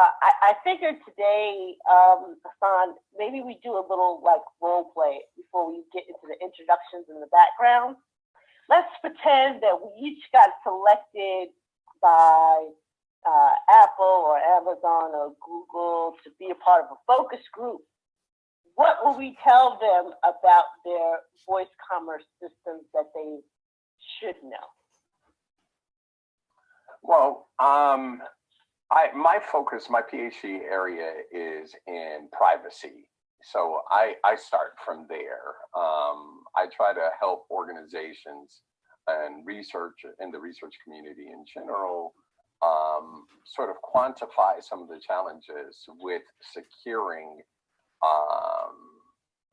I figured today, Hassan, maybe we do a little like role play before we get into the introductions and the background. Let's pretend that we each got selected by Apple or Amazon or Google to be a part of a focus group. What will we tell them about their voice commerce systems that they should know? Well, my focus, my PhD area is in privacy. So I start from there. I try to help organizations and research in the research community in general sort of quantify some of the challenges with securing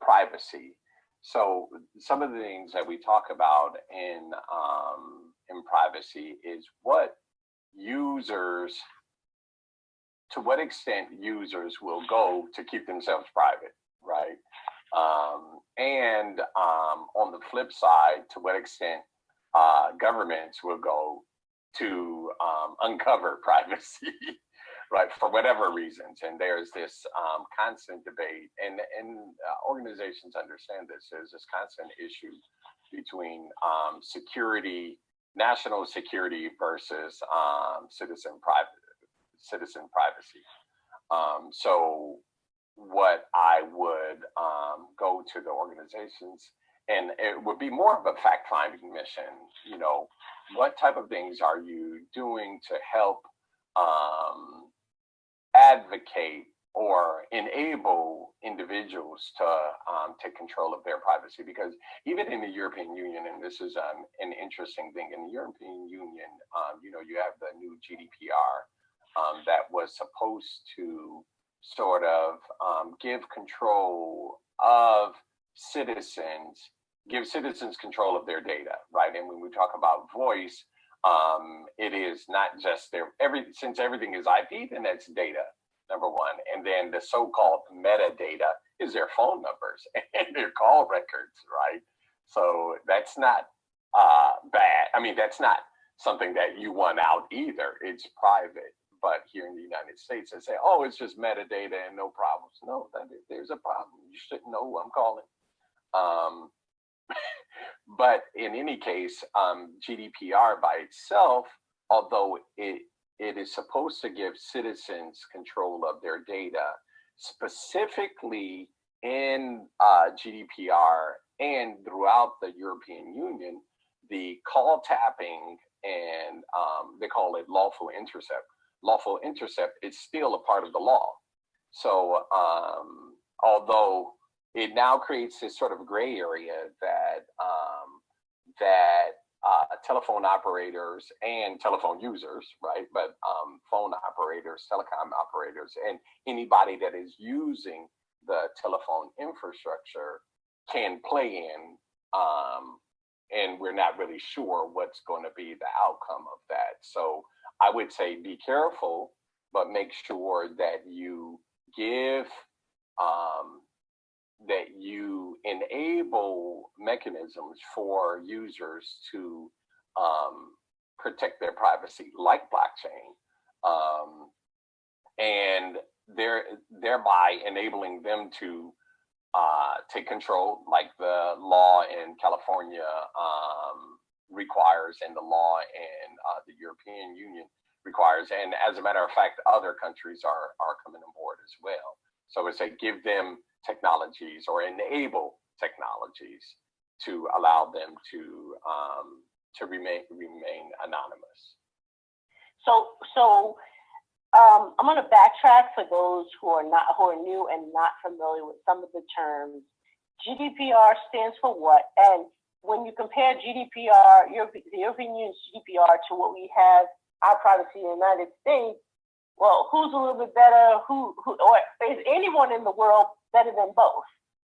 privacy. So some of the things that we talk about in privacy is to what extent users will go to keep themselves private, right? And on the flip side, to what extent governments will go to uncover privacy, right, for whatever reasons. And there's this constant debate, and organizations understand this. There's this constant issue between security, national security versus citizen privacy. So what I would go to the organizations, and it would be more of a fact-finding mission, what type of things are you doing to help advocate or enable individuals to take control of their privacy? Because even in the European Union, and this is an interesting thing, in the European Union, you have the new GDPR that was supposed to sort of give citizens control of their data, right? And when we talk about voice, it is not just since everything is IP, then that's data, number one. And then the so-called metadata is their phone numbers and their call records, right? So that's not bad. I mean, that's not something that you want out either. It's private. But here in the United States, they say, oh, it's just metadata and no problems. No, there's a problem. You shouldn't know who I'm calling. But in any case, GDPR by itself, although it is supposed to give citizens control of their data, specifically in GDPR and throughout the European Union, the call tapping and they call it lawful intercept. Lawful intercept is still a part of the law. So although it now creates this sort of gray area that telephone operators and telephone users, right, but phone operators, telecom operators, and anybody that is using the telephone infrastructure can play in, and we're not really sure what's going to be the outcome of that. So I would say be careful, but make sure that you that you enable mechanisms for users to protect their privacy, like blockchain, and thereby enabling them to take control, like the law in California requires, and the law in the European Union requires. And as a matter of fact, other countries are coming on board as well. So it's like give them technologies or enable technologies to allow them to remain anonymous. So I'm going to backtrack for those who are new and not familiar with some of the terms. GDPR stands for what? And when you compare GDPR, the European Union's GDPR, to what we have, our privacy in the United States, well, who's a little bit better? Or is anyone in the world better than both?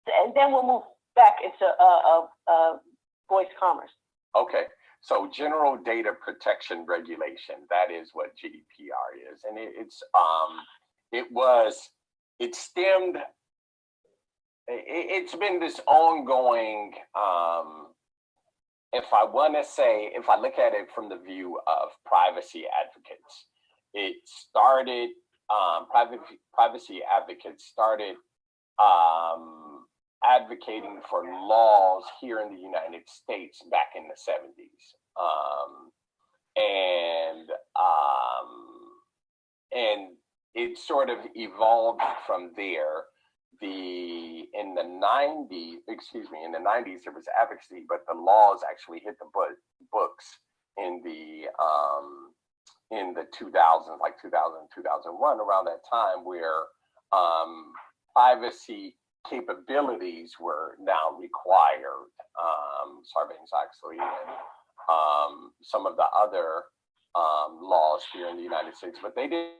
And then we'll move back into voice commerce. Okay, so General Data Protection Regulation, that is what GDPR is, and it's been this ongoing. If I look at it from the view of privacy advocates, it started privacy advocates started advocating for laws here in the United States back in the 70s. And it sort of evolved from there. In the 90s, there was advocacy, but the laws actually hit the books in the 2000s, like 2000, 2001, around that time, where privacy capabilities were now required. Sarbanes-Oxley and some of the other laws here in the United States, but they did.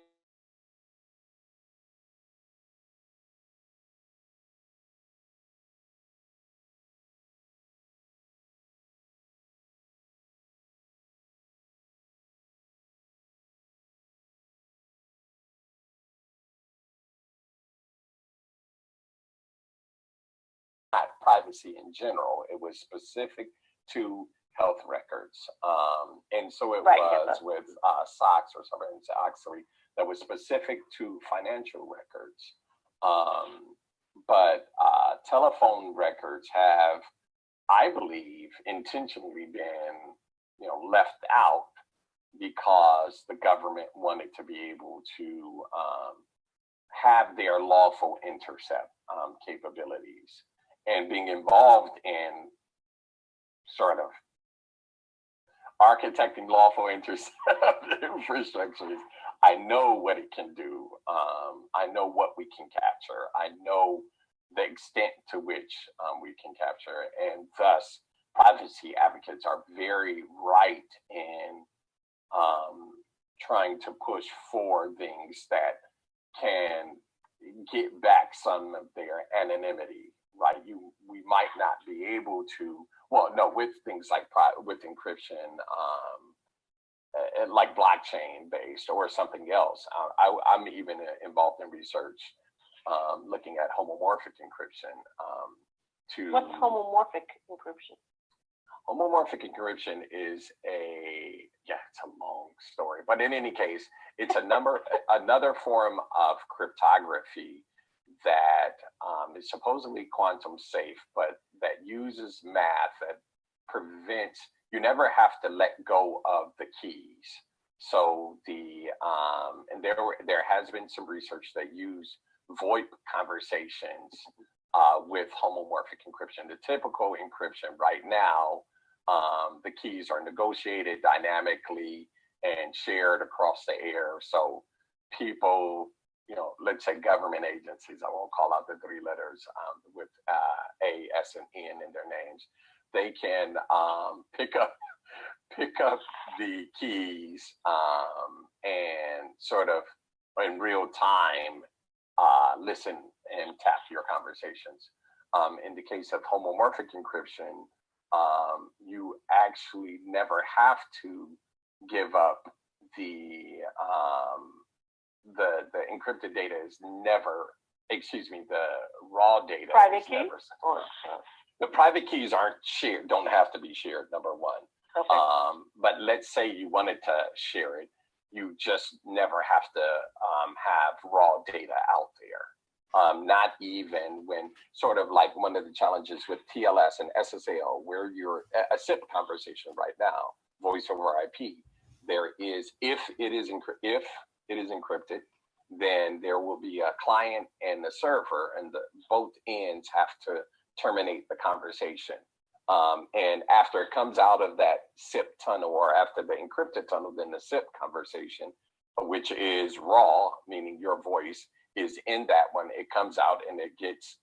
Not privacy in general. It was specific to health records. And so it was with SOX or Sarbanes-Oxley that was specific to financial records. But telephone records have, I believe, intentionally been, left out because the government wanted to be able to have their lawful intercept capabilities. And being involved in sort of architecting lawful intercept infrastructures, I know what it can do. I know what we can capture. I know the extent to which we can capture. And thus, privacy advocates are very right in trying to push for things that can get back some of their anonymity. Right, we might not be able to. With things like with encryption, like blockchain based or something else. I'm even involved in research, looking at homomorphic encryption. What's homomorphic encryption? Homomorphic encryption is it's a long story, but in any case, it's another form of cryptography that is supposedly quantum safe, but that uses math that prevents, you never have to let go of the keys. So and there has been some research that use VoIP conversations with homomorphic encryption. The typical encryption right now, the keys are negotiated dynamically and shared across the air. So people, let's say government agencies, I won't call out the three letters with A, S, and N in their names, they can pick up the keys and sort of in real time listen and tap your conversations. In the case of homomorphic encryption, you actually never have to give up the encrypted data is never, the raw data. Private key? The private keys aren't shared, don't have to be shared, number one. Okay. But let's say you wanted to share it, you just never have to have raw data out there. Not even when sort of like one of the challenges with TLS and SSL, where you're a SIP conversation right now, voice over IP, there is, if it is encrypted, then there will be a client and the server, and both ends have to terminate the conversation. And after it comes out of that SIP tunnel, or after the encrypted tunnel, then the SIP conversation, which is raw, meaning your voice is in that one, it comes out and it gets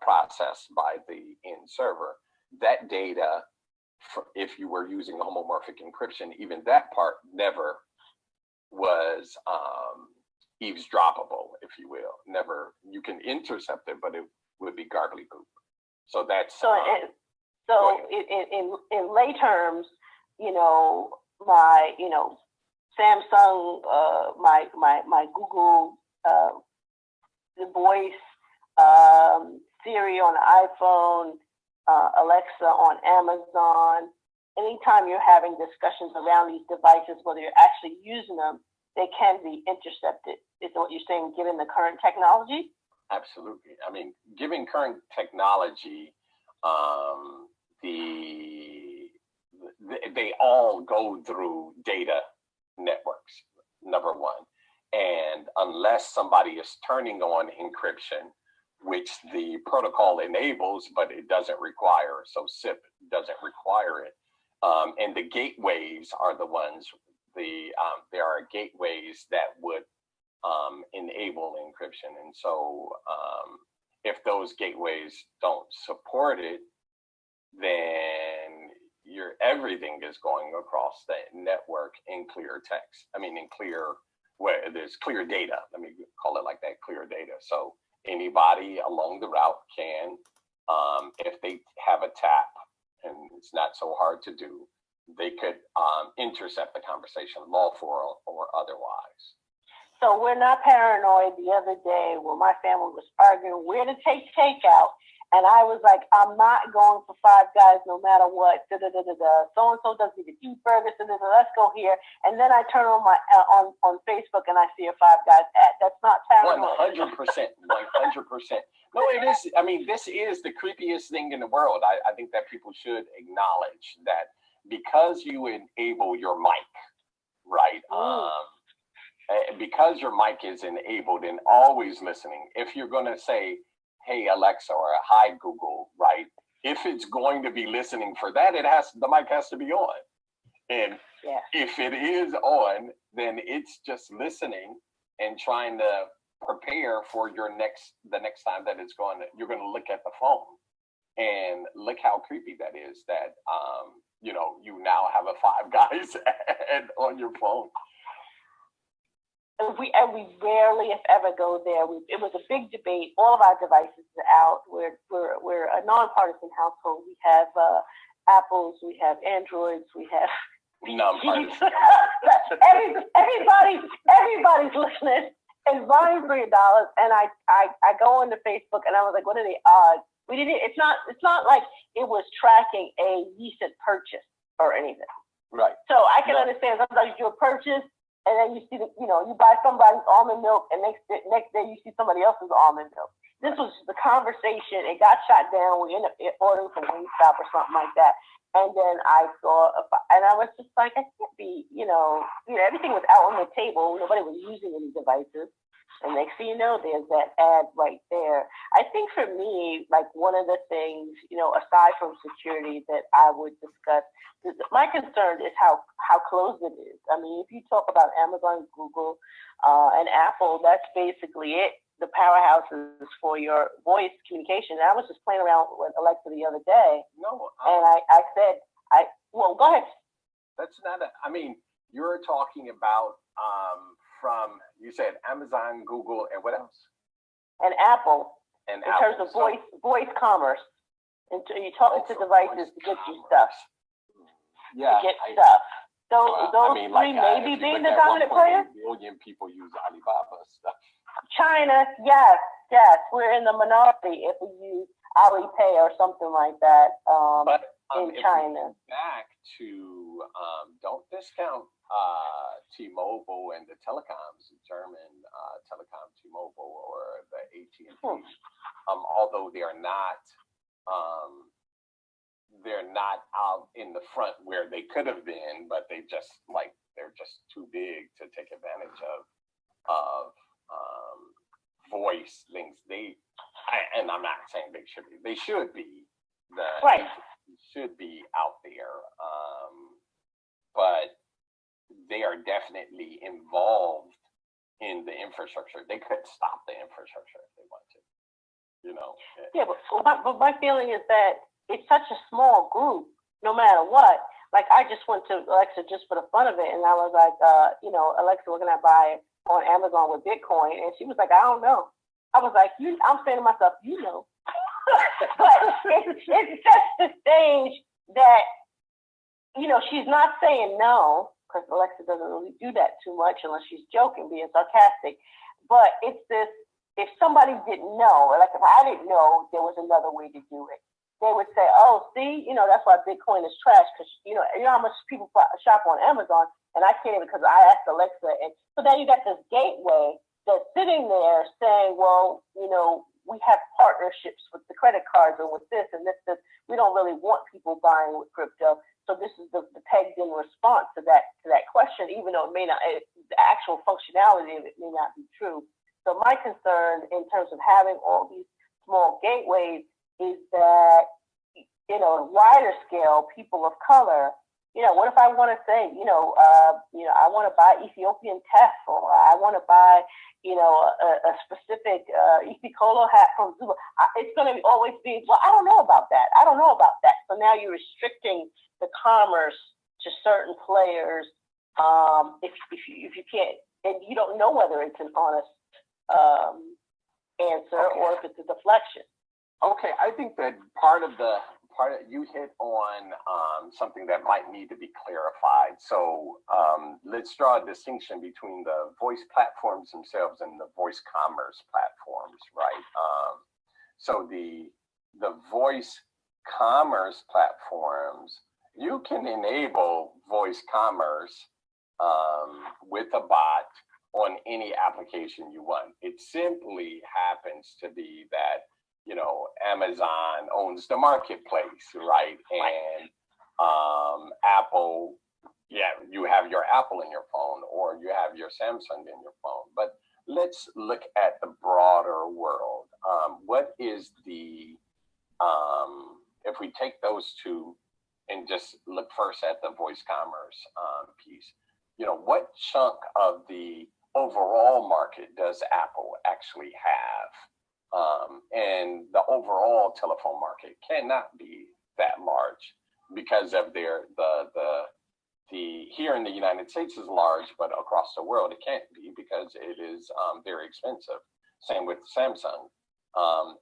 processed by the end server. That data, if you were using homomorphic encryption, even that part never was eavesdroppable, if you will. Never, you can intercept it, but it would be gobbledygook. So that's in lay terms, my Samsung, my Google, the voice, Siri on the iPhone, Alexa on Amazon. Anytime you're having discussions around these devices, whether you're actually using them, they can be intercepted. Is what you're saying, given the current technology? Absolutely. I mean, given current technology, they all go through data networks, number one. And unless somebody is turning on encryption, which the protocol enables, but it doesn't require, so SIP doesn't require it. And the gateways are the ones, there are gateways that would enable encryption. And so if those gateways don't support it, then everything is going across the network in clear text. I mean, in clear, where there's clear data. Let me call it like that, clear data. So anybody along the route can, if they have a tap, and it's not so hard to do, they could intercept the conversation, lawful or otherwise. So we're not paranoid. The other day, when my family was arguing where to take takeout, and I was like, I'm not going for Five Guys no matter what. So and so does need a cheeseburger. Let's go here. And then I turn on my on Facebook and I see a Five Guys ad. That's not paranoid. 100%. 100%. No, it is. I mean, this is the creepiest thing in the world. I think that people should acknowledge that because you enable your mic, right? Because your mic is enabled and always listening, if you're going to say, hey, Alexa, or hi, Google, right? If it's going to be listening for that, the mic has to be on. And if it is on, then it's just listening and trying to prepare for the next time that you're going to look at the phone. And look how creepy that is, that, you now have a Five Guys ad on your phone. We rarely, if ever, go there. It was a big debate. All of our devices are out. We're a nonpartisan household. We have Apples, we have Androids, we have nonpartisan. Everybody's listening and vying for your dollars. And I go into Facebook and I was like, what are the odds? We didn't. It's not like it was tracking a recent purchase or anything. Right. So I can understand sometimes you do a purchase. And then you see, you buy somebody's almond milk, and next day you see somebody else's almond milk. This was the conversation. It got shot down. We ended up ordering from Wingstop or something like that. And then I saw, and I was just like, I can't be, everything was out on the table. Nobody was using any devices. And next thing you know, there's that ad right there. I think for me, like one of the things, aside from security that I would discuss, my concern is how close it is. I mean, if you talk about Amazon, Google, and Apple, that's basically it. The powerhouses for your voice communication. And I was just playing around with Alexa the other day. And I said, well, go ahead. That's not you're talking about, you said Amazon, Google, and what else? And Apple. And in terms of voice commerce. And you're talking to devices to get you stuff. Yeah. To get stuff. So those three maybe being the dominant player. 1.8 billion people use Alibaba stuff. China, yes. We're in the minority if we use Alipay or something like that. In China. Back to don't discount T-Mobile and the telecoms, German telecom T-Mobile or the AT&T. Although they're not out in the front where they could have been, but they're just too big to take advantage of voice things. And I'm not saying they should be. They should be. Right. Should be out there, but they are definitely involved in the infrastructure. They could stop the infrastructure if they want to, Yeah, but my feeling is that it's such a small group, no matter what. Like I just went to Alexa just for the fun of it, and I was like, Alexa, what can I buy on Amazon with Bitcoin? And she was like, I don't know. I was like, I'm saying to myself, but it's just the stage that, she's not saying no, because Alexa doesn't really do that too much unless she's joking, being sarcastic. But it's this, if somebody didn't know, like if I didn't know there was another way to do it, they would say, oh, see, that's why Bitcoin is trash, because, you know how much people shop on Amazon, and I can't even, because I asked Alexa, and so now you got this gateway that's sitting there saying, well, we have partnerships with the credit cards or with this and this. We don't really want people buying with crypto. So this is the pegged in response to that question, even though the actual functionality of it may not be true. So my concern in terms of having all these small gateways is that, a wider scale, people of color, what if I want to say, I want to buy Ethiopian teff, or I want to buy, a specific Ethicolo hat from Zuma. It's going to always be, well, I don't know about that. I don't know about that. So now you're restricting the commerce to certain players if you can't, and you don't know whether it's an honest answer or if it's a deflection. Okay, I think that part of you hit on something that might need to be clarified. So let's draw a distinction between the voice platforms themselves and the voice commerce platforms, right? So the voice commerce platforms, you can enable voice commerce with a bot on any application you want. It simply happens to be that Amazon owns the marketplace, right? And Apple, you have your Apple in your phone, or you have your Samsung in your phone. But let's look at the broader world. What is if we take those two and just look first at the voice commerce piece, what chunk of the overall market does Apple actually have? And the overall telephone market cannot be that large because of the here in the United States is large, but across the world it can't be because it is very expensive. Same with Samsung.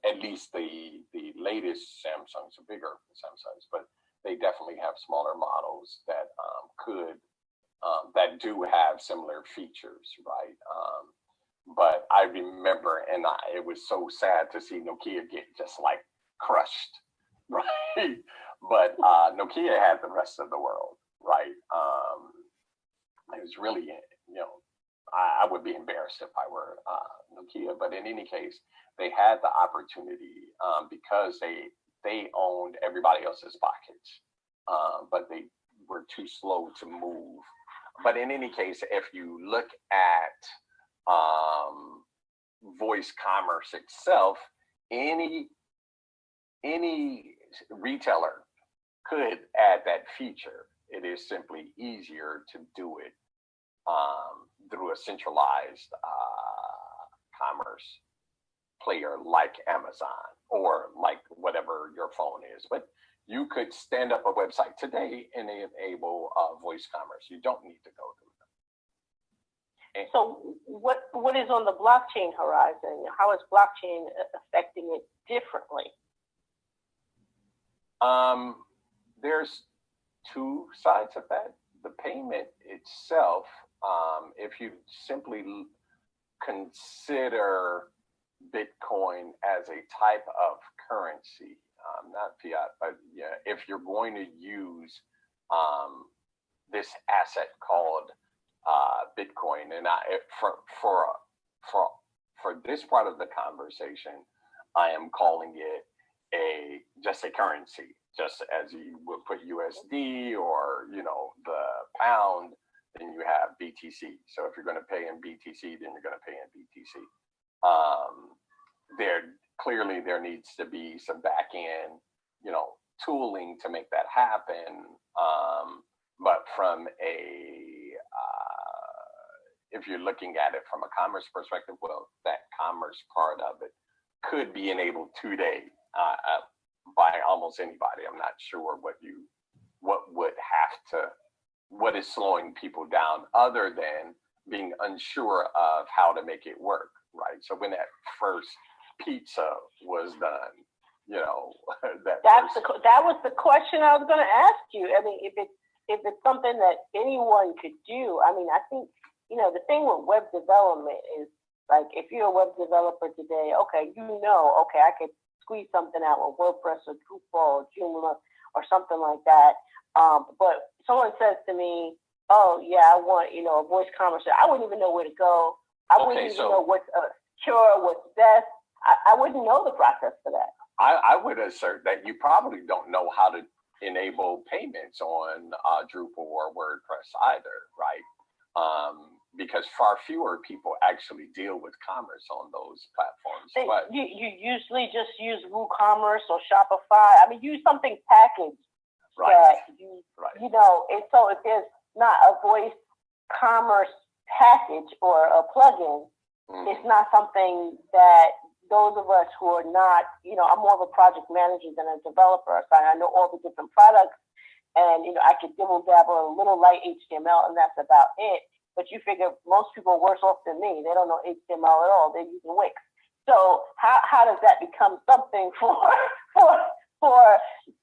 At least the latest Samsungs are bigger Samsungs, but they definitely have smaller models that that do have similar features, right? But I remember, and it was so sad to see Nokia get just like crushed, right? But Nokia had the rest of the world, right? It was really, I would be embarrassed if I were Nokia. But in any case, they had the opportunity because they owned everybody else's pockets, but they were too slow to move. But in any case, if you look at voice commerce itself, any retailer could add that feature. It is simply easier to do it through a centralized commerce player like Amazon or like whatever your phone is. But you could stand up a website today and enable voice commerce. You don't need to go through them. So what is on the blockchain horizon? How is blockchain affecting it differently? There's two sides of that. The payment itself, if you simply consider Bitcoin as a type of currency, not fiat, but if you're going to use this asset called Bitcoin, and for this part of the conversation, I am calling it just a currency, just as you would put USD or the pound. Then you have BTC. So if you're going to pay in BTC, then you're going to pay in BTC. There needs to be some back end, tooling to make that happen. But from if you're looking at it from a commerce perspective, well, that commerce part of it could be enabled today by almost anybody. I'm not sure what is slowing people down other than being unsure of how to make it work, right? So when that first pizza was done, that was the question I was going to ask you. I mean, if it's something that anyone could do, I mean, I think, the thing with web development is, like, if you're a web developer today, okay, I could squeeze something out with WordPress or Drupal or Joomla or something like that. But someone says to me, oh, yeah, I want, a voice commerce. I wouldn't even know where to go. I wouldn't even know what's secure, what's best. I wouldn't know the process for that. I would assert that you probably don't know how to enable payments on Drupal or WordPress either, right? Because far fewer people actually deal with commerce on those platforms. But you usually just use WooCommerce or Shopify. I mean, use something packaged that you know. And so if there's not a voice commerce package or a plugin, it's not something that those of us who are not, you know, I'm more of a project manager than a developer. So I know all the different products, and you know, I could dibble dabble a little light HTML, and that's about it. But you figure most people are worse off than me. They don't know HTML at all. They're using Wix. So how does that become something for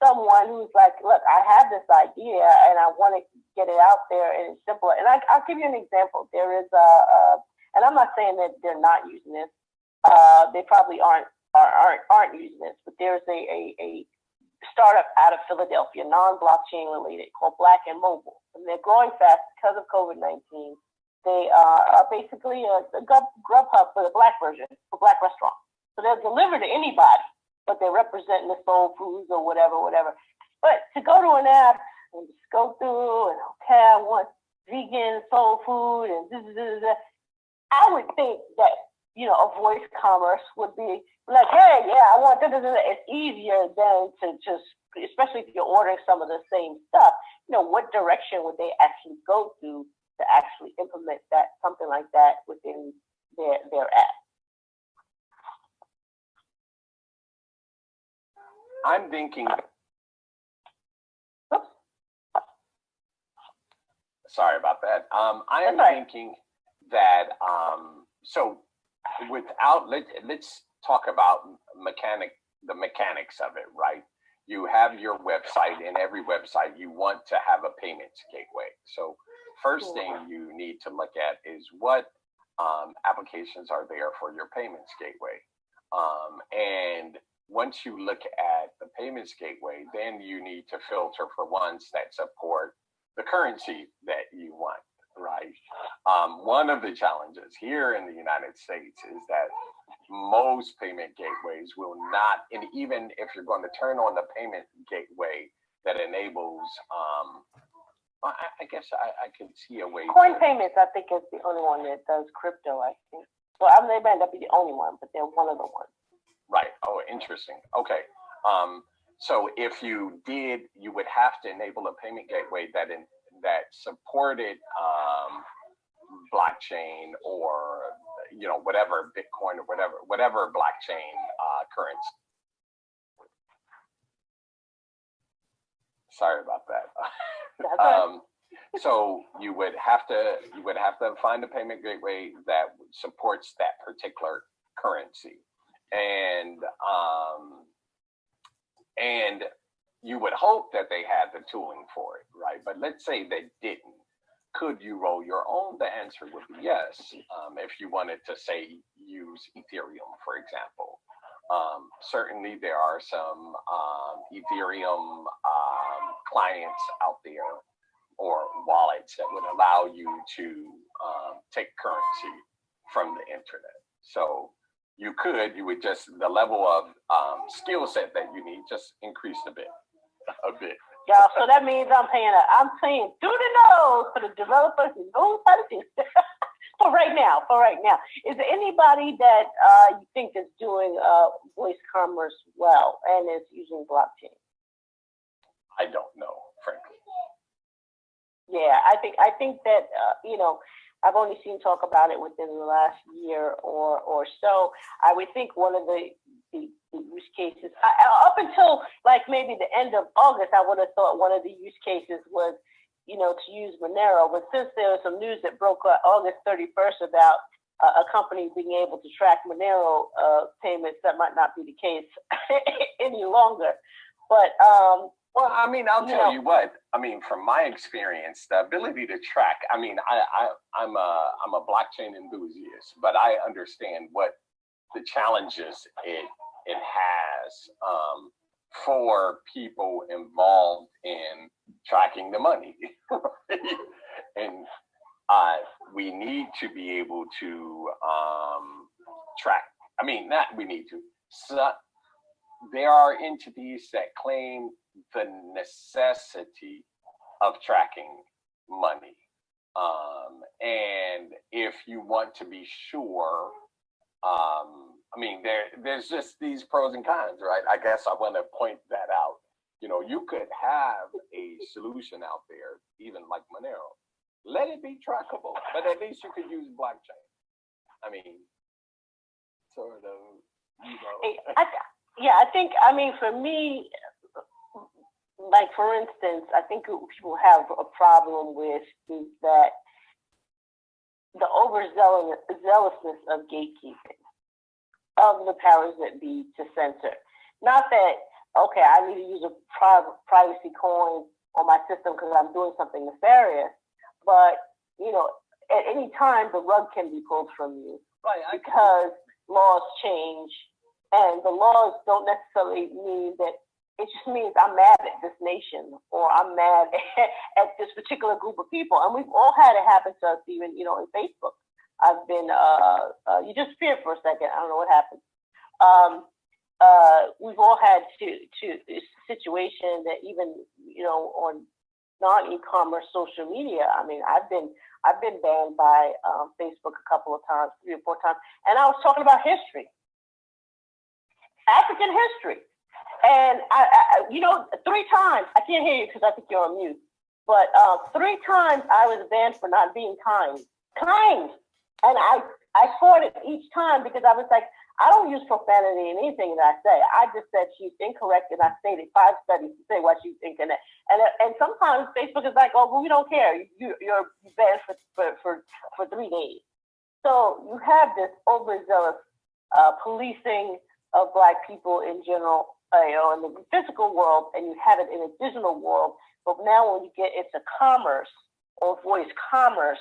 someone who's like, look, I have this idea and I want to get it out there and it's simple. And I'll give you an example. There is and I'm not saying that they're not using this. They probably aren't using this, but there's a startup out of Philadelphia, non-blockchain related, called Black and Mobile. And they're growing fast because of COVID-19. They are basically a Grubhub for the Black version, for Black restaurants. So they'll deliver to anybody, but they're representing the soul foods or whatever. But to go to an app and just go through and, okay, I want vegan soul food and this, I would think that, you know, a voice commerce would be like, hey, yeah, I want this. It's easier than to just, especially if you're ordering some of the same stuff, you know, what direction would they actually go to actually implement that, something like that within their app? I'm thinking, sorry about that. I am thinking that, so without, let's talk about the mechanics of it, right? You have your website, and every website you want to have a payments gateway. So first thing you need to look at is what applications are there for your payments gateway. And once you look at the payments gateway, then you need to filter for ones that support the currency that you want, right? One of the challenges here in the United States is that most payment gateways will not, and even if you're going to turn on the payment gateway that enables, I guess I can see a way. Coin payments, I think, is the only one that does crypto, I think. Well, I mean, they might not be the only one, but they're one of the ones. Right. Oh, interesting. Okay. So if you did, you would have to enable a payment gateway that supported blockchain or, you know, whatever Bitcoin or whatever blockchain currency. Sorry about that. So you would have to find a payment gateway that supports that particular currency, and you would hope that they had the tooling for it, right? But let's say they didn't. Could you roll your own? The answer would be yes. If you wanted to, say, use Ethereum, for example. Certainly there are some Ethereum clients out there or wallets that would allow you to take currency from the internet. So you would just, the level of skill set that you need just increased a bit. Yeah, so that means I'm paying through the nose for the developers who knows how to do it. For right now. Is there anybody that you think is doing voice commerce well and is using blockchain? I don't know, frankly. Yeah, I think that, you know, I've only seen talk about it within the last year or so. I would think one of the use cases, up until like maybe the end of August, I would have thought one of the use cases was, you know, to use Monero. But since there was some news that broke August 31st about a company being able to track Monero payments, that might not be the case any longer. But well, I mean, I'll tell you what. I mean, from my experience, the ability to track. I mean, I'm a blockchain enthusiast, but I understand what the challenges it has for people involved in tracking the money. And we need to be able to track. I mean, not we need to. So, there are entities that claim the necessity of tracking money. And if you want to be sure, I mean, there's just these pros and cons, right? I guess I want to point that out. You know, you could have a solution out there, even like Monero. Let it be trackable, but at least you could use blockchain. I mean, sort of, you know. I think, I mean, for me, like for instance, I think people have a problem with is that the overzealousness of gatekeeping of the powers that be to censor. Not that, okay, I need to use a privacy coin on my system because I'm doing something nefarious, but, you know, at any time the rug can be pulled from you, right? Because laws change, and the laws don't necessarily mean that. It just means I'm mad at this nation, or I'm mad at this particular group of people. And we've all had it happen to us, even, you know, in Facebook. I've been, you disappeared for a second. I don't know what happened. We've all had to a situation that even, you know, on non-e-commerce social media. I mean, I've been banned by Facebook a couple of times, 3 or 4 times. And I was talking about history, African history. And I, you know, 3 times, I can't hear you because I think you're on mute, but 3 times I was banned for not being kind. And I fought it each time because I was like, I don't use profanity in anything that I say. I just said she's incorrect, and I stated 5 studies to say why she's incorrect. And sometimes Facebook is like, oh, well, we don't care. You're banned for 3 days. So you have this overzealous policing of Black people in general, you know, in the physical world, and you have it in a digital world. But now when you get into commerce or voice commerce,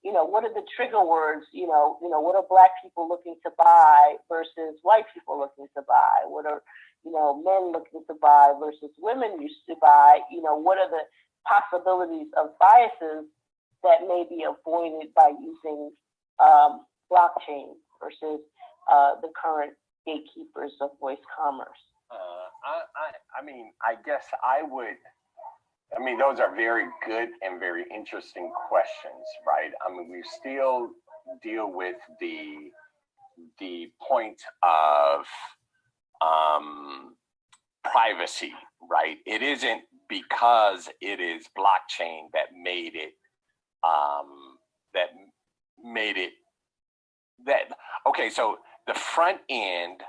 you know, what are the trigger words? You know, what are Black people looking to buy versus white people looking to buy? What are, you know, men looking to buy versus women used to buy? You know, what are the possibilities of biases that may be avoided by using blockchain versus the current gatekeepers of voice commerce? I mean, I guess I would. I mean, those are very good and very interesting questions, right? I mean, we still deal with the point of privacy, right? It isn't because it is blockchain that made it okay. So the front end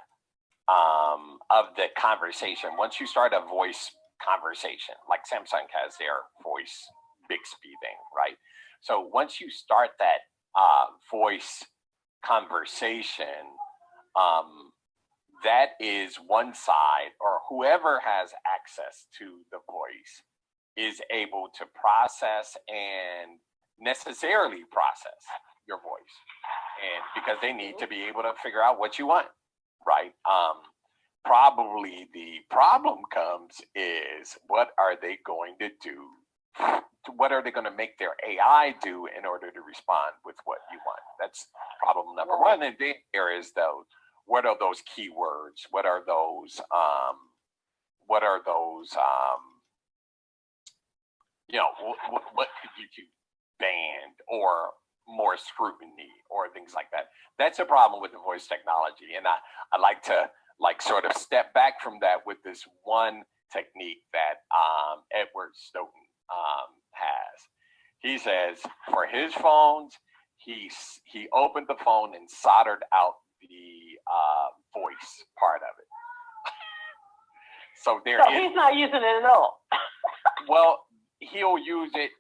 of the conversation, once you start a voice conversation, like Samsung has their voice Bixby thing, right? So once you start that voice conversation, that is one side, or whoever has access to the voice is able to process and necessarily process your voice, and because they need to be able to figure out what you want, right? Probably the problem comes is, what are they going to do? What are they going to make their AI do in order to respond with what you want? That's problem number one. And then there is those, what are those keywords? What are those, you know, what could you ban, or more scrutiny, or things like that? That's a problem with the voice technology. And I like to sort of step back from that with this one technique that Edward Snowden has. He says for his phones, he opened the phone and soldered out the voice part of it. So he's not using it at all. Well, he'll use it.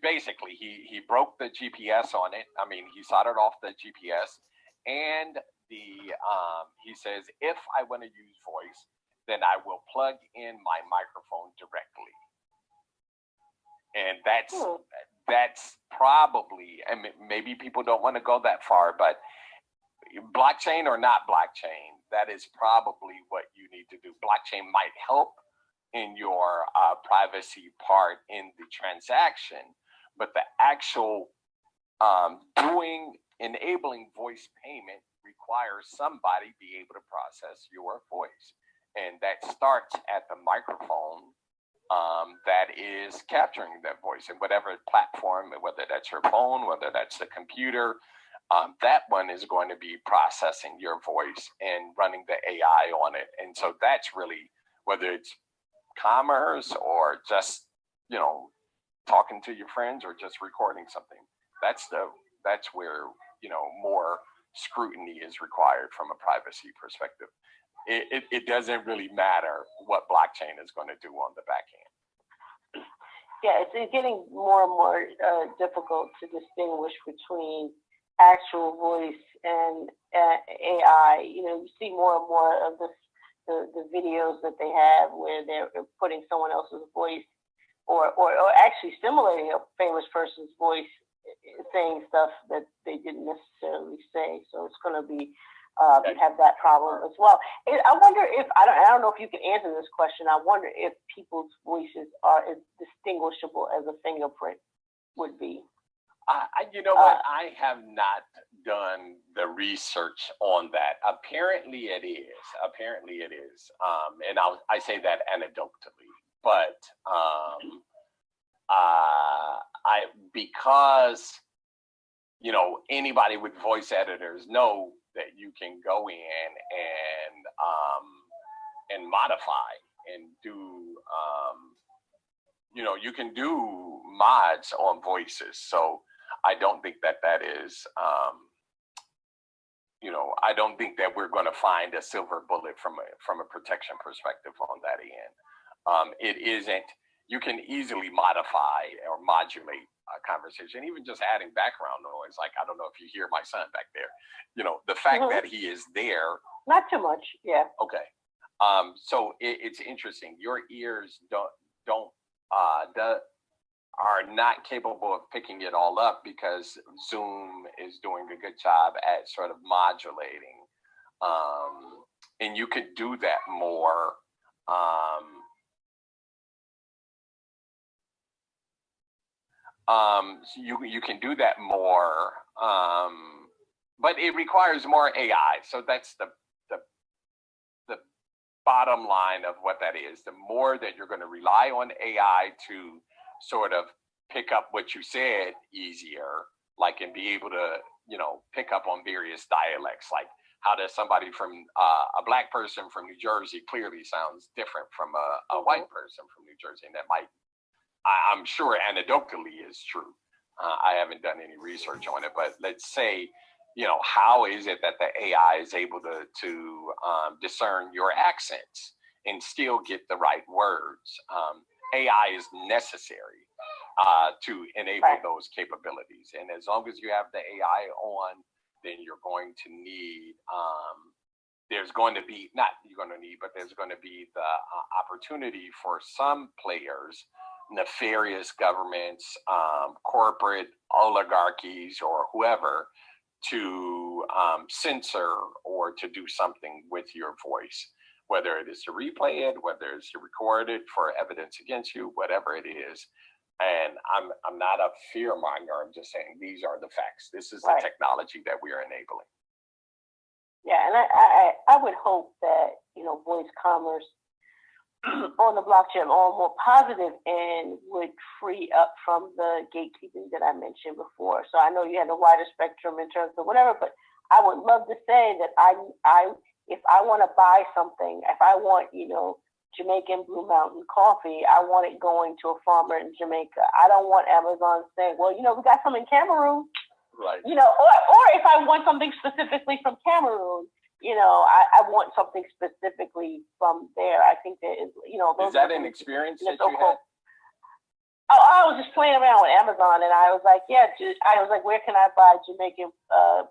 Basically, he broke the GPS on it. I mean, he soldered off the GPS, and he says, if I want to use voice, then I will plug in my microphone directly. And that's probably, and maybe people don't want to go that far, but blockchain or not blockchain, that is probably what you need to do. Blockchain might help in your privacy part in the transaction, but the actual enabling voice payment requires somebody be able to process your voice. And that starts at the microphone that is capturing that voice, and whatever platform, whether that's your phone, whether that's the computer, that one is going to be processing your voice and running the AI on it. And so that's really, whether it's commerce or just, talking to your friends or just recording something, that's where, more scrutiny is required from a privacy perspective. It doesn't really matter what blockchain is going to do on the back end. Yeah, it's getting more and more difficult to distinguish between actual voice and AI. You see more and more of the videos that they have where they're putting someone else's voice or actually simulating a famous person's voice, saying stuff that they didn't necessarily say. So it's going to be have that problem as well. And I wonder if I don't know if you can answer this question. I wonder if people's voices are as distinguishable as a fingerprint would be. What? I have not done the research on that. Apparently it is. And I say that anecdotally, but because anybody with voice editors know that you can go in and modify and do you can do mods on voices. So I don't think that is I don't think that we're going to find a silver bullet from a protection perspective on that end. It isn't. You can easily modify or modulate a conversation, even just adding background noise. Like, I don't know if you hear my son back there. The fact that he is there. Not too much, yeah. Okay. So it's interesting. Your ears are not capable of picking it all up because Zoom is doing a good job at sort of modulating. And you could do that more. So you can do that more, but it requires more AI. So that's the bottom line of what that is. The more that you're going to rely on AI to sort of pick up what you said easier, like, and be able to, pick up on various dialects, like how does somebody from a Black person from New Jersey clearly sounds different from a white person from New Jersey. And that might, I'm sure anecdotally is true. I haven't done any research on it, but let's say, how is it that the AI is able to discern your accents and still get the right words? AI is necessary to enable those capabilities. And as long as you have the AI on, then you're going to need, there's going to be the opportunity for some players, nefarious governments, corporate oligarchies, or whoever, to censor or to do something with your voice, whether it is to replay it, whether it's to record it for evidence against you, whatever it is. And I'm not a fearmonger. I'm just saying these are the facts. This is the technology that we are enabling. Yeah, and I would hope that voice commerce on the blockchain on a more positive end would free up from the gatekeeping that I mentioned before. So I know you had a wider spectrum in terms of whatever, but I would love to say that if I want to buy something, if I want, Jamaican Blue Mountain coffee, I want it going to a farmer in Jamaica. I don't want Amazon saying, well, we got some in Cameroon. Right. Or if I want something specifically from Cameroon, I want something specifically from there. I think that is, is that an experience that you had? Oh, I was just playing around with Amazon, and I was like, where can I buy Jamaican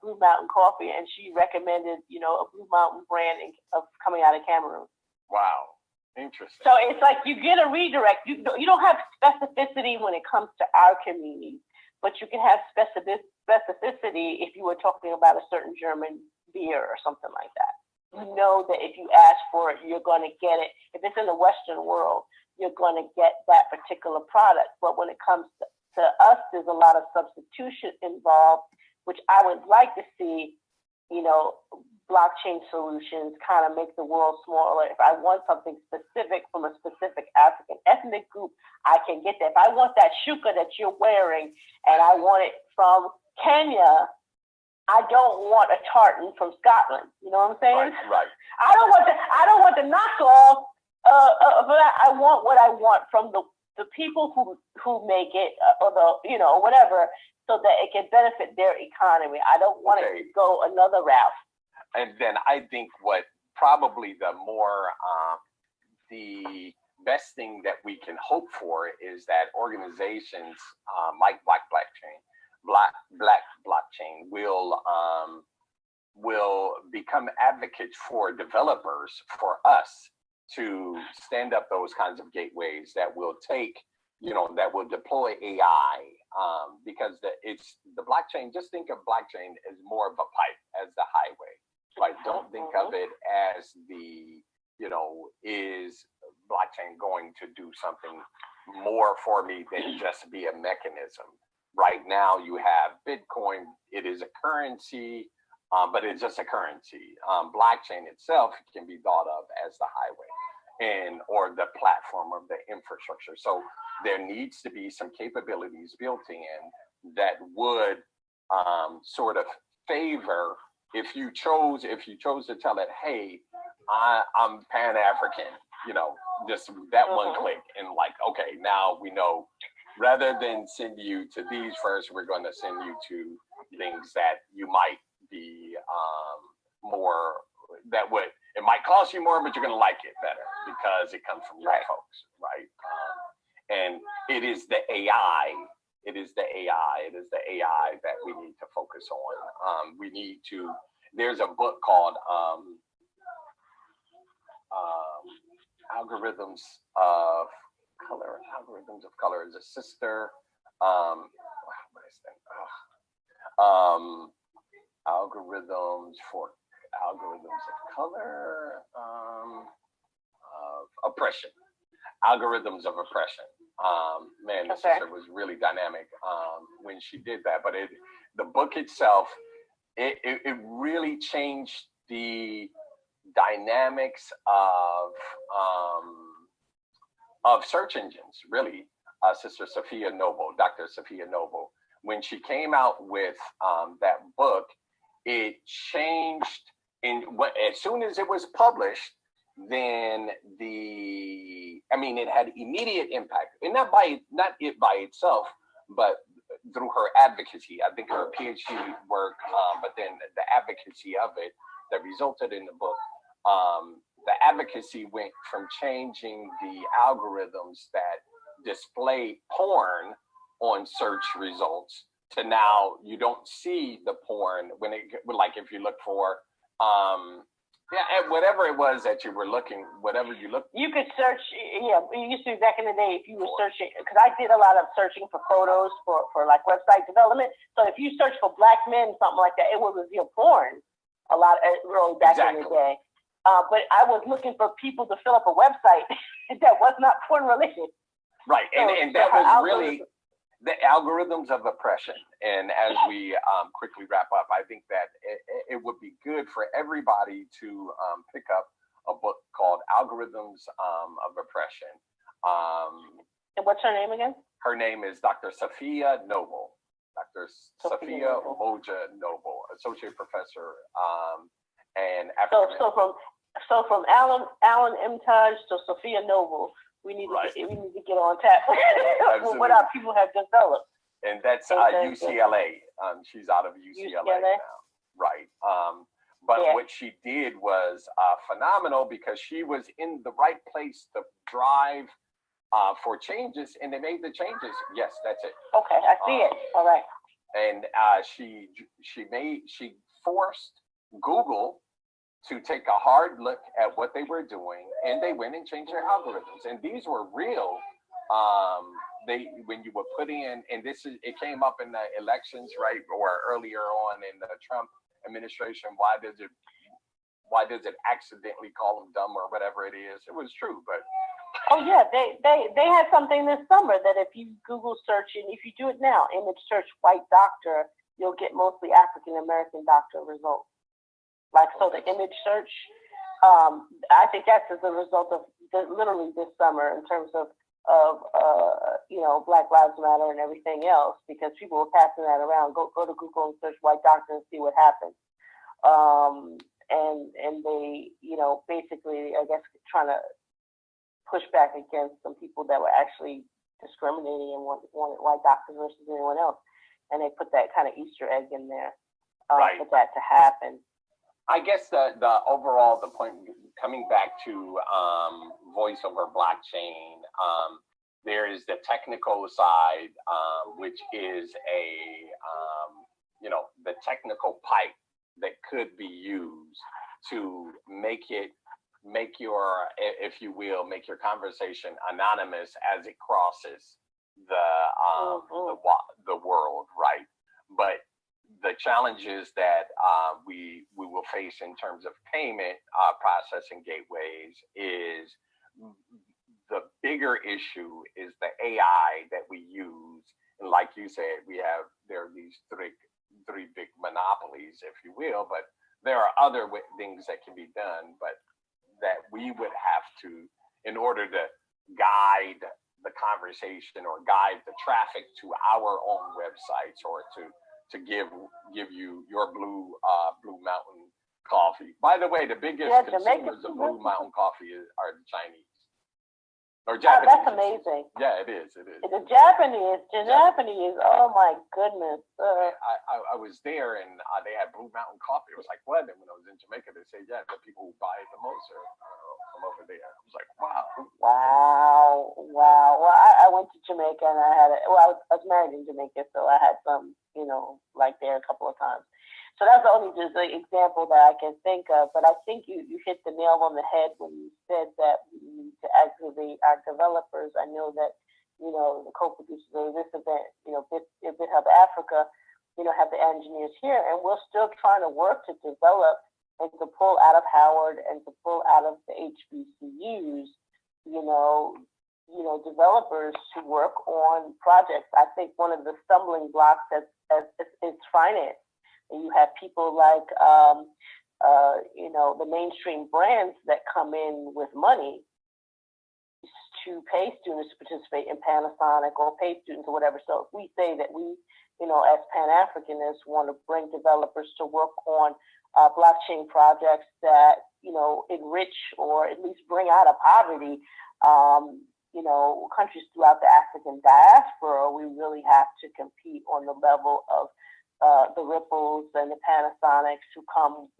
Blue Mountain coffee? And she recommended, a Blue Mountain brand of coming out of Cameroon. Wow, interesting. So it's like you get a redirect. You don't have specificity when it comes to our community, but you can have specificity if you were talking about a certain German beer or something like that. You know that if you ask for it, you're going to get it. If it's in the Western world, you're going to get that particular product. But when it comes to to us, there's a lot of substitution involved, which I would like to see, you know, blockchain solutions kind of make the world smaller. If I want something specific from a specific African ethnic group, I can get that. If I want that shuka that you're wearing and I want it from Kenya, I don't want a tartan from Scotland. You know what I'm saying? Right. I don't want the knockoff. But I want what I want from the people who make it, or the, you know, whatever, so that it can benefit their economy. I don't want it to go another route. And then I think what probably the best thing that we can hope for is that organizations like Black Blockchain will become advocates for developers, for us to stand up those kinds of gateways that will take, you know, that will deploy AI, because the blockchain, just think of blockchain as more of a pipe, as the highway, right? Don't think of it as the, you know, is blockchain going to do something more for me than just be a mechanism? Right now you have Bitcoin, it is a currency, but it's just a currency. Blockchain itself can be thought of as the highway or the platform of the infrastructure. So there needs to be some capabilities built in that would sort of favor, if you chose to tell it, hey, I'm Pan-African, you know, just that one click, and like, okay, now we know, rather than send you to these first, we're going to send you to things that you might be more, it might cost you more, but you're going to like it better because it comes from your folks, right? And it is the AI that we need to focus on. There's a book called Algorithms of Color. Is a sister, what is that? Algorithms of Color, of Oppression. Algorithms of Oppression. Man, the sister was really dynamic when she did that. But the book itself, it really changed the dynamics of search engines, really. Sister Safiya Noble, Dr. Safiya Noble, when she came out with that book, it changed. As soon as it was published, then it had immediate impact, and not it by itself, but through her advocacy. I think her PhD work, but then the advocacy of it that resulted in the book. The advocacy went from changing the algorithms that display porn on search results to now you don't see the porn if you look for whatever it was that you were looking, whatever you look. You could search, you used to back in the day if you were searching, because I did a lot of searching for photos for like website development. So if you search for black men, something like that, it would reveal porn a lot really back in the day. But I was looking for people to fill up a website that was not porn related. Right, and that was really the algorithms of oppression. And as we quickly wrap up, I think that it would be good for everybody to pick up a book called Algorithms of Oppression. And what's her name again? Her name is Dr. Safiya Noble. Dr. Safiya Moja Noble, associate professor and African. So from Alan Imtaj to Safiya Noble, we need to get on tap with what our people have developed. And that's UCLA. She's out of UCLA now, right? But what she did was phenomenal, because she was in the right place to drive for changes, and they made the changes. Yes, that's it. Okay, I see it. All right. And she forced Google to take a hard look at what they were doing, and they went and changed their algorithms. And these were real. When you were putting in, and it came up in the elections, right, or earlier on in the Trump administration. Why does it accidentally call them dumb or whatever it is? It was true, but Oh yeah, they had something this summer that if you Google search and if you do it now, image search white doctor, you'll get mostly African American doctor results. Like so, the image search. I think that's as a result of literally this summer in terms of Black Lives Matter and everything else because people were passing that around. Go to Google and search white doctor and see what happens. And they basically I guess trying to push back against some people that were actually discriminating and wanted white doctors versus anyone else, and they put that kind of Easter egg in there Right. for that to happen. I guess the overall the point coming back to voice over blockchain, there is the technical side, which is the technical pipe that could be used to make your, if you will, make your conversation anonymous as it crosses the world, right? But the challenges that we will face in terms of payment processing gateways is the bigger issue is the AI that we use. And like you said, there are these three big monopolies, if you will, but there are other things that can be done, but that we would have to, in order to guide the conversation or guide the traffic to our own websites or to give you your Blue Mountain coffee. By the way, the biggest consumers of Blue Mountain coffee are the Chinese or Japanese. Oh, that's amazing. Yeah, it is. It is. The Japanese. Oh my goodness. I was there and they had Blue Mountain coffee. It was like, what? And when I was in Jamaica, they said, yeah, the people who buy it the most are from over there. I was like, wow. Wow. Well, I went to Jamaica and I was married in Jamaica, so I had some, like there a couple of times. So that's only just an example that I can think of. But I think you hit the nail on the head when you said that we need to activate our developers. I know that, the co-producers of this event, BitHub Africa, have the engineers here, and we're still trying to work to develop and to pull out of Howard and to pull out of the HBCUs, developers to work on projects. I think one of the stumbling blocks is finance. And you have people like, the mainstream brands that come in with money to pay students to participate in Panasonic or pay students or whatever. So if we say that we, as Pan-Africanists want to bring developers to work on blockchain projects that, enrich or at least bring out of poverty, countries throughout the African diaspora, we really have to compete on the level of the Ripples and the Panasonics who come,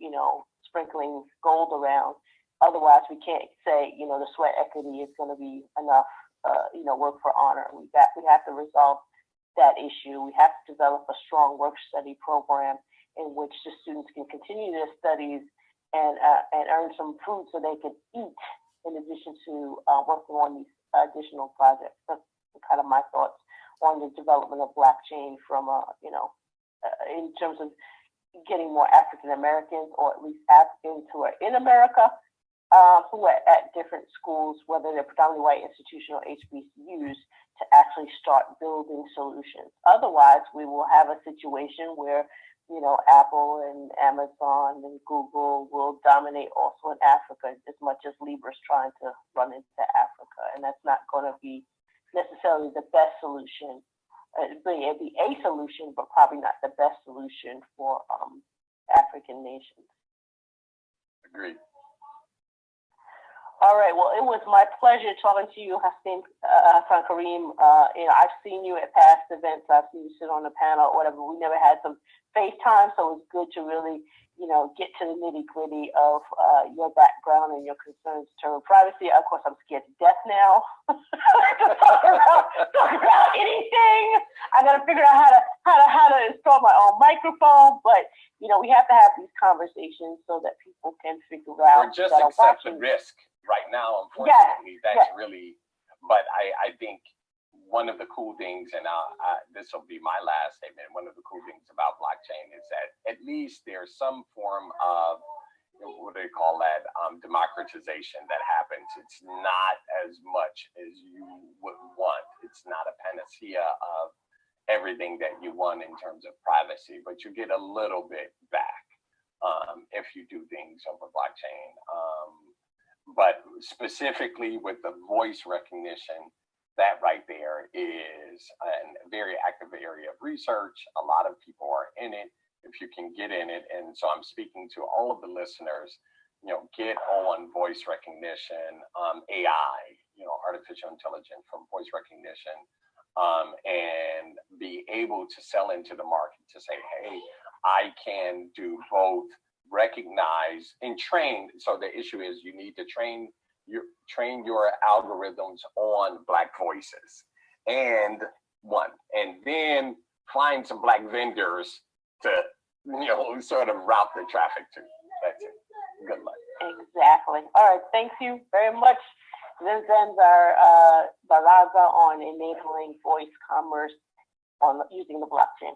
sprinkling gold around. Otherwise, we can't say, the sweat equity is going to be enough, work for honor. We have to resolve that issue. We have to develop a strong work study program in which the students can continue their studies and earn some food so they can eat in addition to working on these additional projects. That's kind of my thoughts on the development of blockchain from, in terms of getting more African Americans or at least Africans who are in America, who are at different schools, whether they're predominantly white institutional HBCUs, to actually start building solutions. Otherwise, we will have a situation where, Apple and Amazon and Google will dominate also in Africa as much as Libra's trying to run into Africa. And that's not going to be necessarily the best solution. It'd be a solution, but probably not the best solution for African nations. Agreed. All right. Well, it was my pleasure talking to you, Hassan Kareem. I've seen you at past events. I've seen you sit on the panel or whatever. We never had some FaceTime, so it's good to really, get to the nitty gritty of your background and your concerns in terms of privacy. Of course, I'm scared to death now to talk about anything. I got to figure out how to install my own microphone, but we have to have these conversations so that people can figure out. Or just accept the risk. Right now, unfortunately, that's really. But I think one of the cool things, and this will be my last statement. One of the cool things about blockchain is that at least there's some form of what do they call that democratization that happens. happens. It's not as much as you would want. It's not a panacea of everything that you want in terms of privacy, but you get a little bit back if you do things over blockchain. But specifically with the voice recognition, that right there is a very active area of research. A lot of people are in it. If you can get in it, and so I'm speaking to all of the listeners, get on voice recognition, AI, artificial intelligence from voice recognition, and be able to sell into the market to say, hey, I can do both recognize and train. So the issue is you need to train your algorithms on Black voices and then find some Black vendors to, sort of route the traffic to. That's it. Good luck. Exactly. All right. Thank you very much. This ends our baraza on enabling voice commerce on using the blockchain.